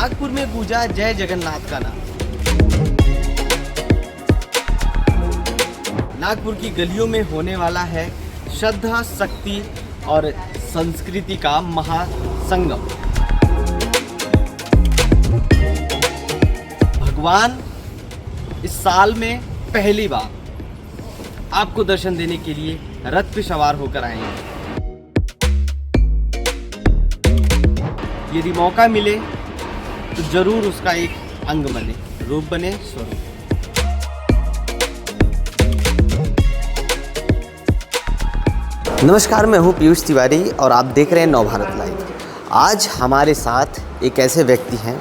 नागपुर में गूंजा जय जगन्नाथ का नाम। नागपुर की गलियों में होने वाला है श्रद्धा, शक्ति और संस्कृति का महासंगम। भगवान इस साल में पहली बार आपको दर्शन देने के लिए रथ पे सवार होकर आए हैं। यदि मौका मिले तो जरूर उसका एक अंग बने, रूप बने, स्वरूप। नमस्कार, मैं हूं पीयूष तिवारी और आप देख रहे हैं नवभारत लाइव। आज हमारे साथ एक ऐसे व्यक्ति हैं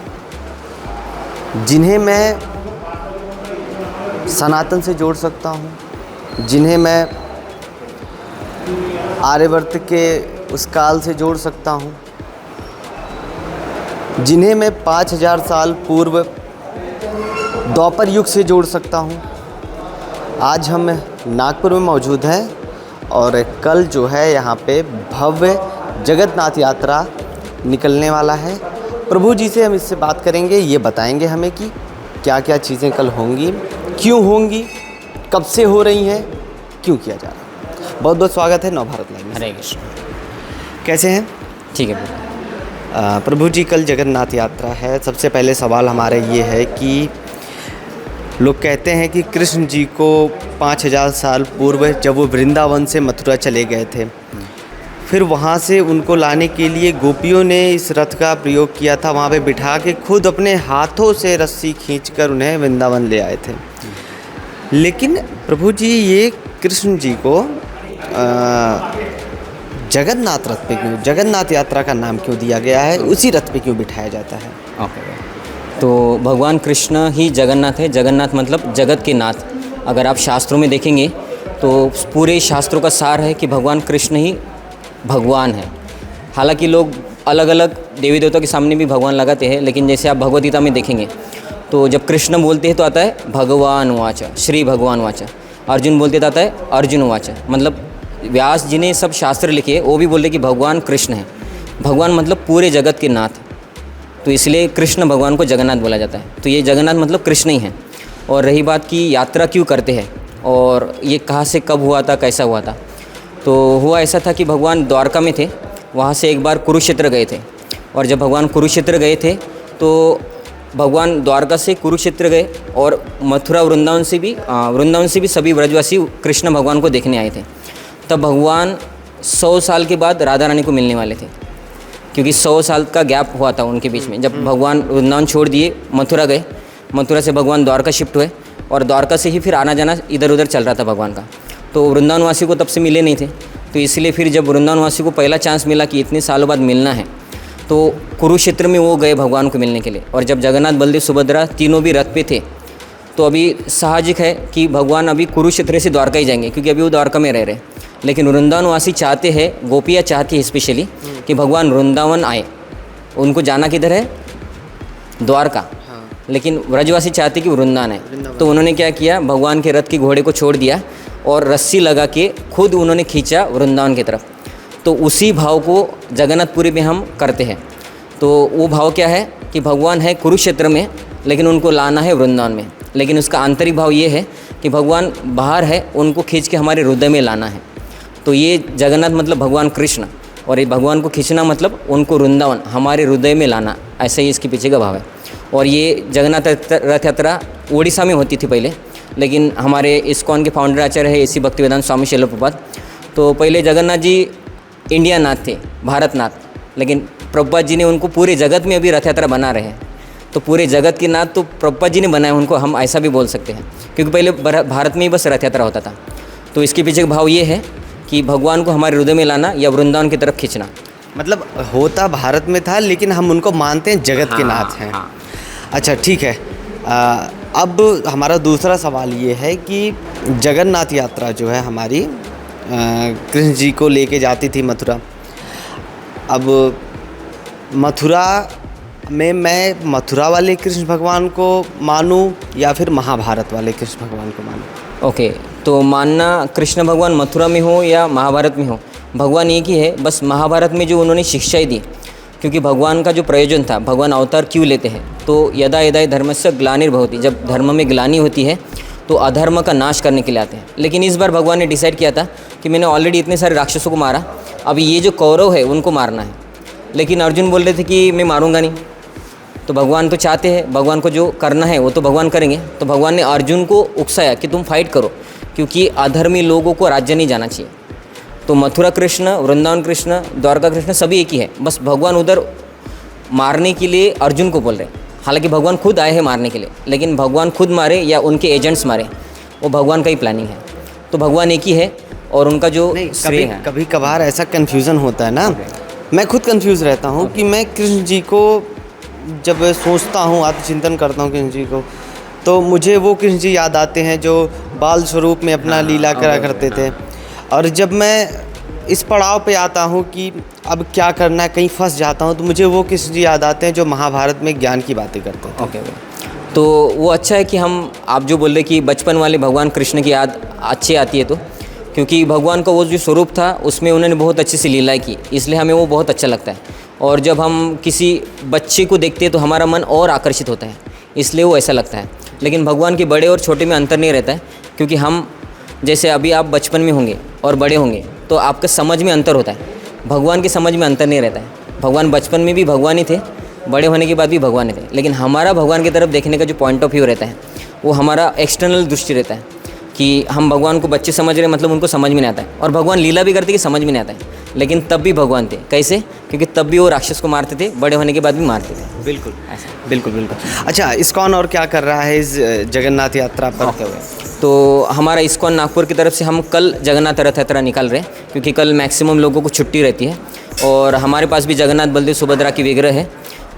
जिन्हें मैं सनातन से जोड़ सकता हूं, जिन्हें मैं आर्यवर्त के उस काल से जोड़ सकता हूं, जिन्हें मैं 5000 साल पूर्व द्वापर युग से जोड़ सकता हूं। आज हम नागपुर में मौजूद हैं और कल जो है यहाँ पे भव्य जगन्नाथ यात्रा निकलने वाला है। प्रभु जी से हम इससे बात करेंगे, ये बताएंगे हमें कि क्या क्या चीज़ें कल होंगी, क्यों होंगी, कब से हो रही हैं, क्यों किया जा रहा है। बहुत बहुत स्वागत है नवभारत लाइव में। हरे कृष्ण। कैसे हैं? ठीक है प्रभु जी, कल जगन्नाथ यात्रा है। सबसे पहले सवाल हमारा ये है कि लोग कहते हैं कि कृष्ण जी को 5000 साल पूर्व जब वो वृंदावन से मथुरा चले गए थे, फिर वहाँ से उनको लाने के लिए गोपियों ने इस रथ का प्रयोग किया था। वहाँ पे बिठा के खुद अपने हाथों से रस्सी खींचकर उन्हें वृंदावन ले आए थे। लेकिन प्रभु जी, ये कृष्ण जी को जगन्नाथ रथ पे क्यों, जगन्नाथ यात्रा का नाम क्यों दिया गया है, उसी रथ पे क्यों बिठाया जाता है? ओके। तो भगवान कृष्ण ही जगन्नाथ है। जगन्नाथ मतलब जगत के नाथ। अगर आप शास्त्रों में देखेंगे तो पूरे शास्त्रों का सार है कि भगवान कृष्ण ही भगवान है। हालांकि लोग अलग अलग देवी देवताओं के सामने भी भगवान लगाते हैं, लेकिन जैसे आप भगवद गीता में देखेंगे तो जब कृष्ण बोलते हैं तो आता है भगवान वाचा, श्री भगवान वाचा। अर्जुन बोलते तो आता है अर्जुन वाचा। मतलब व्यास जी ने सब शास्त्र लिखे, वो भी बोलते कि भगवान कृष्ण है। भगवान मतलब पूरे जगत के नाथ, तो इसलिए कृष्ण भगवान को जगन्नाथ बोला जाता है। तो ये जगन्नाथ मतलब कृष्ण ही है। और रही बात की यात्रा क्यों करते हैं और ये कहाँ से कब हुआ था, कैसा हुआ था, तो हुआ ऐसा था कि भगवान द्वारका में थे, वहाँ से एक बार कुरुक्षेत्र गए थे। और जब भगवान कुरुक्षेत्र गए थे तो भगवान द्वारका से कुरुक्षेत्र गए और मथुरा वृंदावन से भी सभी ब्रजवासी कृष्ण भगवान को देखने आए थे। तब भगवान 100 साल के बाद राधा रानी को मिलने वाले थे, क्योंकि 100 साल का गैप हुआ था उनके बीच में। जब भगवान वृंदावन छोड़ दिए, मथुरा गए, मथुरा से भगवान द्वारका शिफ्ट हुए और द्वारका से ही फिर आना जाना इधर उधर चल रहा था भगवान का। तो वृंदावनवासी को तब से मिले नहीं थे, तो इसलिए फिर जब वृंदावनवासी को पहला चांस मिला कि इतने सालों बाद मिलना है, तो कुरुक्षेत्र में वो गए भगवान को मिलने के लिए। और जब जगन्नाथ, बलदेव, सुभद्रा तीनों भी रथ पे थे, तो अभी साहजिक है कि भगवान अभी कुरुक्षेत्र से द्वारका ही जाएंगे, क्योंकि अभी वो द्वारका में रह रहे। लेकिन वृंदावनवासी चाहते हैं, गोपियाँ चाहती है स्पेशली कि भगवान वृंदावन आए। उनको जाना किधर है? द्वारका। हाँ। लेकिन व्रजवासी चाहते कि वृंदावन आए। तो उन्होंने क्या किया, भगवान के रथ के घोड़े को छोड़ दिया और रस्सी लगा के खुद उन्होंने खींचा वृंदावन की तरफ। तो उसी भाव को जगन्नाथपुरी में हम करते हैं। तो वो भाव क्या है कि भगवान है कुरुक्षेत्र में, लेकिन उनको लाना है वृंदावन में। लेकिन उसका आंतरिक भाव ये है कि भगवान बाहर है, उनको खींच के हमारे हृदय में लाना है। तो ये जगन्नाथ मतलब भगवान कृष्ण, और ये भगवान को खींचना मतलब उनको वृंदावन, हमारे हृदय में लाना। ऐसा ही इसके पीछे का भाव है। और ये जगन्नाथ रथ यात्रा उड़ीसा में होती थी पहले, लेकिन हमारे इस्कॉन के फाउंडर आचार्य है एसी भक्तिवेदांत स्वामी श्रील प्रभुपाद। तो पहले जगन्नाथ जी इंडिया नाथ थे, भारत नाथ, लेकिन प्रभुपाद जी ने उनको पूरे जगत में अभी रथ यात्रा बना रहे हैं। तो पूरे जगत के नाथ तो प्रभुपाद जी ने बनाया उनको, हम ऐसा भी बोल सकते हैं, क्योंकि पहले भारत में ही बस रथ यात्रा होता था। तो इसके पीछे का भाव ये है कि भगवान को हमारे हृदय में लाना या वृंदावन की तरफ खींचना। मतलब होता भारत में था, लेकिन हम उनको मानते हैं जगत के नाथ हैं। हाँ। अच्छा, ठीक है। अब हमारा दूसरा सवाल ये है कि जगन्नाथ यात्रा जो है हमारी कृष्ण जी को लेके जाती थी मथुरा। अब मथुरा में मैं मथुरा वाले कृष्ण भगवान को मानूं या फिर महाभारत वाले कृष्ण भगवान को मानूं? ओके, तो मानना कृष्ण भगवान मथुरा में हो या महाभारत में हो, भगवान एक ही है। बस महाभारत में जो उन्होंने शिक्षाएं दी, क्योंकि भगवान का जो प्रयोजन था, भगवान अवतार क्यों लेते हैं, तो यदा यदा धर्मस्य ग्लानिर्भवति, जब धर्म में ग्लानि होती है तो अधर्म का नाश करने के लिए आते हैं। लेकिन इस बार भगवान ने डिसाइड किया था कि मैंने ऑलरेडी इतने सारे राक्षसों को मारा, अब ये जो कौरव है उनको मारना है। लेकिन अर्जुन बोल रहे थे कि मैं मारूंगा नहीं, तो भगवान तो चाहते हैं, भगवान को जो करना है वो तो भगवान करेंगे। तो भगवान ने अर्जुन को उकसाया कि तुम फाइट करो, क्योंकि अधर्मी लोगों को राज्य नहीं जाना चाहिए। तो मथुरा कृष्ण, वृंदावन कृष्ण, द्वारका कृष्ण सभी एक ही है, बस भगवान उधर मारने के लिए अर्जुन को बोल रहे हैं। हालांकि भगवान खुद आए हैं मारने के लिए, लेकिन भगवान खुद मारे या उनके एजेंट्स मारे वो भगवान का ही प्लानिंग है। तो भगवान एक ही है और उनका जो श्रेय है। कभी कभार ऐसा कन्फ्यूज़न होता है ना, मैं खुद कंफ्यूज रहता हूँ कि मैं कृष्ण जी को जब सोचता हूँ, आत्मचिंतन करता हूँ कृष्ण जी को, तो मुझे वो कृष्ण जी याद आते हैं जो बाल स्वरूप में अपना लीला करा करते थे। और जब मैं इस पड़ाव पे आता हूँ कि अब क्या करना है, कहीं फंस जाता हूँ, तो मुझे वो कृष्ण जी याद आते हैं जो महाभारत में ज्ञान की बातें करते थे। ओके, तो वो अच्छा है कि हम, आप जो बोल रहे कि बचपन वाले भगवान कृष्ण की याद अच्छी आती है, तो क्योंकि भगवान का वो जो स्वरूप था उसमें उन्होंने बहुत अच्छी सी लीलाएं की, इसलिए हमें वो बहुत अच्छा लगता है। और जब हम किसी बच्चे को देखते हैं तो हमारा मन और आकर्षित होता है, इसलिए वो ऐसा लगता है। लेकिन भगवान के बड़े और छोटे में अंतर नहीं रहता है, क्योंकि हम जैसे अभी आप बचपन में होंगे और बड़े होंगे तो आपका समझ में अंतर होता है, भगवान की समझ में अंतर नहीं रहता है। भगवान बचपन में भी भगवान ही थे, बड़े होने के बाद भी भगवान ही थे, लेकिन हमारा भगवान की तरफ देखने का जो पॉइंट ऑफ व्यू रहता है वो हमारा एक्सटर्नल दृष्टि रहता है कि हम भगवान को बच्चे समझ रहे हैं, मतलब उनको समझ में नहीं आता है। और भगवान लीला भी करते कि समझ में नहीं आता है, लेकिन तब भी भगवान थे। कैसे? क्योंकि तब भी वो राक्षस को मारते थे, बड़े होने के बाद भी मारते थे। बिल्कुल ऐसा, बिल्कुल बिल्कुल। अच्छा, इस्कॉन और क्या कर रहा है इस जगन्नाथ यात्रा पर? तो हमारा इस्कॉन नागपुर की तरफ से हम कल जगन्नाथ रथ यात्रा निकाल रहे हैं, क्योंकि कल मैक्सिमम लोगों को छुट्टी रहती है। और हमारे पास भी जगन्नाथ बलदेव सुभद्रा की विग्रह है,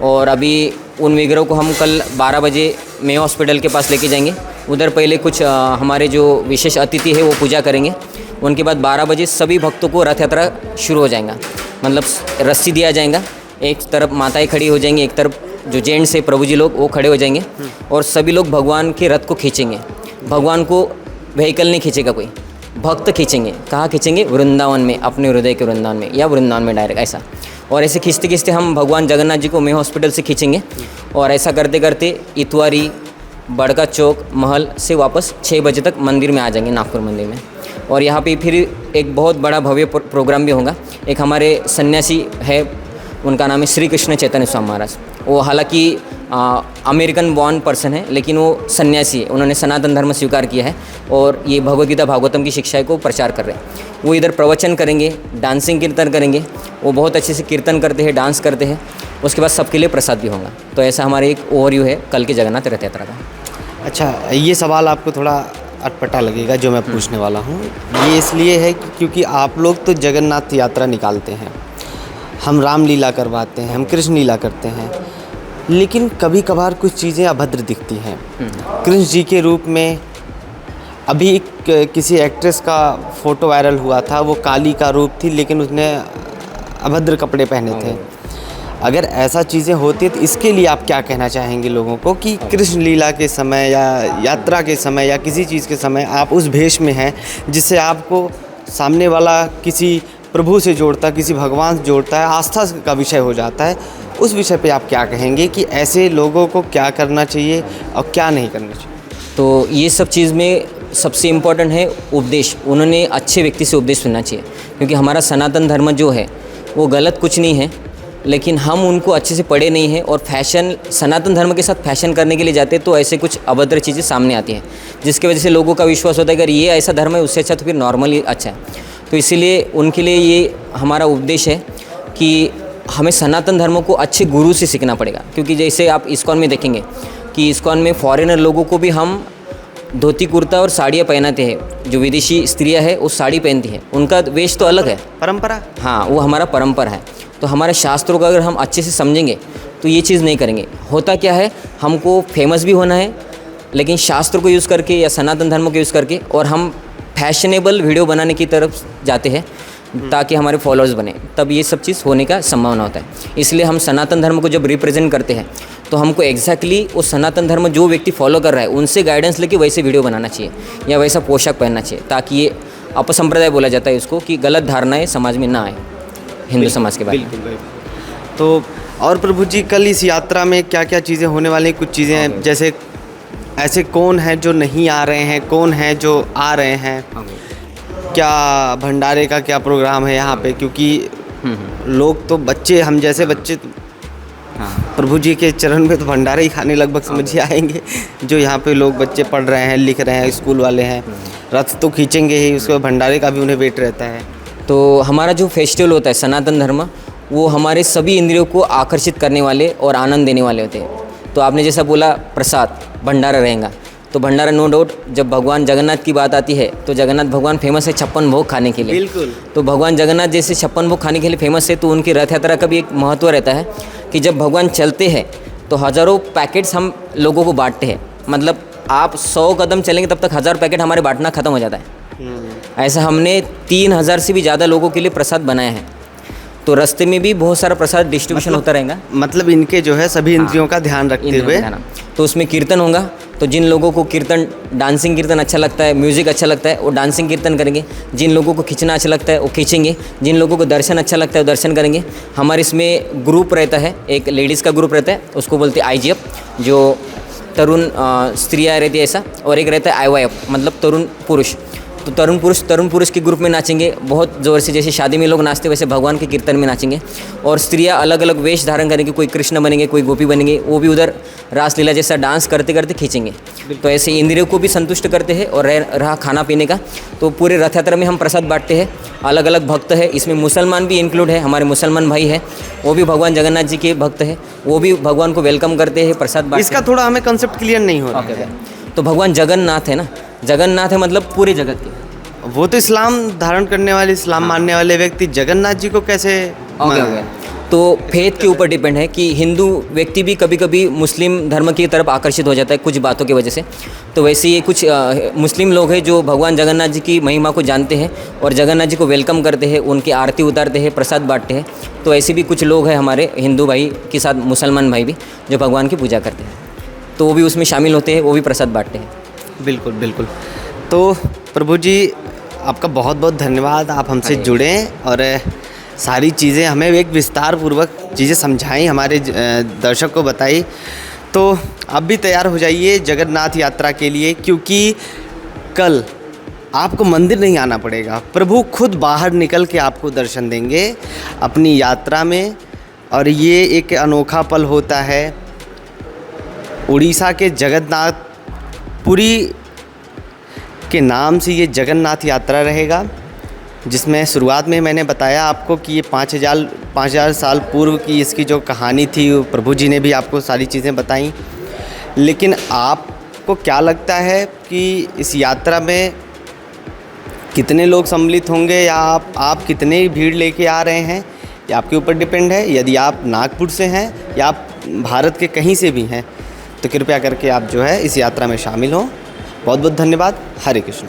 और अभी उन विग्रहों को हम कल 12 बजे मेयो हॉस्पिटल के पास लेके जाएंगे। उधर पहले कुछ हमारे जो विशेष अतिथि है वो पूजा करेंगे, उनके बाद 12 बजे सभी भक्तों को रथ यात्रा शुरू हो जाएगा। मतलब रस्सी दिया जाएगा, एक तरफ माताएं खड़ी हो जाएंगी, एक तरफ जो जेंट्स है प्रभु जी लोग वो खड़े हो जाएंगे, और सभी लोग भगवान के रथ को खींचेंगे। भगवान को व्हीकल नहीं खींचेगा कोई, भक्त खींचेंगे। कहाँ खींचेंगे? वृंदावन में, अपने हृदय के वृंदावन में, या वृंदावन में डायरेक्ट ऐसा। और ऐसे खींचते खींचते हम भगवान जगन्नाथ जी को मेयो हॉस्पिटल से खींचेंगे, और ऐसा करते करते इतवारी, बड़का चौक, महल से वापस 6 बजे तक मंदिर में आ जाएंगे, नागपुर मंदिर में। और यहाँ पे फिर एक बहुत बड़ा भव्य प्रोग्राम भी होगा। एक हमारे सन्यासी है, उनका नाम है श्री कृष्ण चैतन्य स्वामी महाराज। वो हालांकि अमेरिकन बॉर्न पर्सन है, लेकिन वो सन्यासी है, उन्होंने सनातन धर्म स्वीकार किया है और ये भगवद गीता भागवतम की शिक्षा को प्रचार कर रहे हैं। वो इधर प्रवचन करेंगे, डांसिंग कीर्तन करेंगे, वो बहुत अच्छे से कीर्तन करते हैं, डांस करते हैं। उसके बाद सबके लिए प्रसाद भी होगा। तो ऐसा हमारे एक ओवरव्यू है कल के जगन्नाथ रथ यात्रा का। अच्छा, ये सवाल आपको थोड़ा अटपटा लगेगा जो मैं पूछने वाला हूँ। ये इसलिए है कि क्योंकि आप लोग तो जगन्नाथ यात्रा निकालते हैं, हम रामलीला करवाते हैं, हम कृष्ण लीला करते हैं, लेकिन कभी कभार कुछ चीज़ें अभद्र दिखती हैं कृष्ण जी के रूप में। अभी किसी एक्ट्रेस का फ़ोटो वायरल हुआ था, वो काली का रूप थी, लेकिन उसने अभद्र कपड़े पहने थे। अगर ऐसा चीज़ें होती तो इसके लिए आप क्या कहना चाहेंगे लोगों को कि कृष्ण लीला के समय या यात्रा के समय या किसी चीज़ के समय आप उस भेष में हैं जिससे आपको सामने वाला किसी प्रभु से जोड़ता, किसी भगवान से जोड़ता है, आस्था का विषय हो जाता है, उस विषय पे आप क्या कहेंगे कि ऐसे लोगों को क्या करना चाहिए और क्या नहीं करना चाहिए? तो ये सब चीज़ में सबसे इम्पोर्टेंट है उपदेश। उन्होंने अच्छे व्यक्ति से उपदेश सुनना चाहिए, क्योंकि हमारा सनातन धर्म जो है वो गलत कुछ नहीं है, लेकिन हम उनको अच्छे से पढ़े नहीं हैं और फैशन, सनातन धर्म के साथ फैशन करने के लिए जाते हैं, तो ऐसे कुछ अभद्र चीज़ें सामने आती हैं, जिसकी वजह से लोगों का विश्वास होता है कि अगर ये ऐसा धर्म है उससे अच्छा तो फिर नॉर्मली अच्छा है। तो इसीलिए उनके लिए ये हमारा उपदेश है कि हमें सनातन धर्म को अच्छे गुरु से सीखना पड़ेगा। क्योंकि जैसे आप इस्कॉन में देखेंगे कि इस्कॉन में फॉरेनर लोगों को भी हम धोती कुर्ता और साड़ियाँ पहनाते हैं। जो विदेशी स्त्रियाँ हैं वो साड़ी पहनती हैं, उनका वेश तो अलग है, परंपरा। हाँ, वो हमारा परंपरा है। तो हमारे शास्त्रों का अगर हम अच्छे से समझेंगे तो ये चीज़ नहीं करेंगे। होता क्या है, हमको फेमस भी होना है, लेकिन शास्त्र को यूज़ करके या सनातन धर्म को यूज़ करके, और हम फैशनेबल वीडियो बनाने की तरफ जाते हैं ताकि हमारे फॉलोअर्स बने, तब ये सब चीज़ होने का संभावना होता है। इसलिए हम सनातन धर्म को जब रिप्रेजेंट करते हैं तो हमको एग्जैक्टली वो सनातन धर्म जो व्यक्ति फॉलो कर रहा है उनसे गाइडेंस लेके वैसे वीडियो बनाना चाहिए या वैसा पोशाक पहनना चाहिए, ताकि ये अपसंप्रदाय बोला जाता है उसको, कि गलत धारणाएं समाज में ना आए हिंदू समाज के बारे में। बिल्कुल। तो और प्रभु जी कल इस यात्रा में क्या क्या चीज़ें होने वाली हैं? कुछ चीज़ें जैसे ऐसे कौन हैं जो नहीं आ रहे हैं, कौन हैं जो आ रहे हैं, क्या भंडारे का क्या प्रोग्राम है यहाँ पे? क्योंकि लोग तो बच्चे, हम जैसे बच्चे तो प्रभु जी के चरण में तो भंडारे ही खाने लगभग समझिए आएंगे। जो यहाँ पे लोग बच्चे पढ़ रहे हैं, लिख रहे हैं, स्कूल वाले हैं, रथ तो खींचेंगे ही, उसके बाद भंडारे का भी उन्हें वेट रहता है। तो हमारा जो फेस्टिवल होता है सनातन धर्म, वो हमारे सभी इंद्रियों को आकर्षित करने वाले और आनंद देने वाले होते हैं। तो आपने जैसा बोला प्रसाद भंडारा रहेगा, तो भंडारा नो डाउट, जब भगवान जगन्नाथ की बात आती है तो जगन्नाथ भगवान फेमस है 56 भोग खाने के लिए। बिल्कुल। तो भगवान जगन्नाथ जैसे 56 भोग खाने के लिए फेमस है, तो उनकी रथ यात्रा का भी एक महत्व रहता है कि जब भगवान चलते हैं तो हज़ारों पैकेट्स हम लोगों को बांटते हैं। मतलब आप 100 कदम चलेंगे तब तक 1000 पैकेट हमारे बांटना ख़त्म हो जाता है। ऐसा हमने 3000 से भी ज़्यादा लोगों के लिए प्रसाद बनाया है। तो रास्ते में भी बहुत सारा प्रसाद डिस्ट्रीब्यूशन होता रहेगा। मतलब इनके जो है सभी इंद्रियों का ध्यान रखते हुए। तो उसमें कीर्तन होगा, तो जिन लोगों को कीर्तन, डांसिंग कीर्तन अच्छा लगता है, म्यूज़िक अच्छा लगता है, वो डांसिंग कीर्तन करेंगे। जिन लोगों को खींचना अच्छा लगता है वो खींचेंगे। जिन लोगों को दर्शन अच्छा लगता है वो दर्शन करेंगे। हमारे इसमें ग्रुप रहता है, एक लेडीज़ का ग्रुप रहता है, उसको बोलते हैं IGF, जो तरुण स्त्रियाँ रहती है ऐसा, और एक रहता है IYF, मतलब तरुण पुरुष। तो तरुण पुरुष के ग्रुप में नाचेंगे बहुत ज़ोर से, जैसे शादी में लोग नाचते वैसे भगवान के कीर्तन में नाचेंगे। और स्त्रियाँ अलग अलग वेश धारण करेंगे, कोई कृष्ण बनेंगे, कोई गोपी बनेंगे, वो भी उधर रासलीला जैसा डांस करते करते खींचेंगे। तो ऐसे इंद्रियों को भी संतुष्ट करते हैं। और रहा खाना पीने का, तो पूरे रथ यात्रा में हम प्रसाद बांटते हैं। अलग अलग भक्त है, इसमें मुसलमान भी इंक्लूड है। हमारे मुसलमान भाई है, वो भी भगवान जगन्नाथ जी के भक्त है, वो भी भगवान को वेलकम करते हैं, प्रसाद बांटते हैं। इसका थोड़ा हमें कंसेप्ट क्लियर नहीं हो रहा है। तो भगवान जगन्नाथ है ना, जगन्नाथ है मतलब पूरे जगत के। वो तो इस्लाम धारण करने वाले, इस्लाम मानने वाले व्यक्ति जगन्नाथ जी को कैसे तो फेथ के ऊपर डिपेंड है कि हिंदू व्यक्ति भी कभी कभी मुस्लिम धर्म की तरफ आकर्षित हो जाता है कुछ बातों की वजह से। तो वैसे ये कुछ मुस्लिम लोग हैं जो भगवान जगन्नाथ जी की महिमा को जानते हैं और जगन्नाथ जी को वेलकम करते हैं, उनकी आरती उतारते हैं, प्रसाद बांटते हैं। तो ऐसे भी कुछ लोग हैं हमारे हिंदू भाई के साथ मुसलमान भाई भी, जो भगवान की पूजा करते हैं, तो वो भी उसमें शामिल होते हैं, वो भी प्रसाद बांटते हैं। बिल्कुल बिल्कुल। तो प्रभु जी आपका बहुत बहुत धन्यवाद, आप हमसे जुड़े और सारी चीज़ें हमें एक विस्तार पूर्वक चीज़ें समझाई, हमारे दर्शक को बताई। तो आप भी तैयार हो जाइए जगन्नाथ यात्रा के लिए, क्योंकि कल आपको मंदिर नहीं आना पड़ेगा, प्रभु खुद बाहर निकल के आपको दर्शन देंगे अपनी यात्रा में। और ये एक अनोखा पल होता है। उड़ीसा के जगन्नाथपुरी के नाम से ये जगन्नाथ यात्रा रहेगा, जिसमें शुरुआत में मैंने बताया आपको कि ये 5000 साल पूर्व की इसकी जो कहानी थी, प्रभु जी ने भी आपको सारी चीज़ें बताई। लेकिन आपको क्या लगता है कि इस यात्रा में कितने लोग सम्मिलित होंगे, या आप कितने भीड़ लेके आ रहे हैं, ये आपके ऊपर डिपेंड है। यदि आप नागपुर से हैं या आप भारत के कहीं से भी हैं, तो कृपया करके आप जो है इस यात्रा में शामिल हों। बहुत बहुत धन्यवाद। हरे कृष्ण।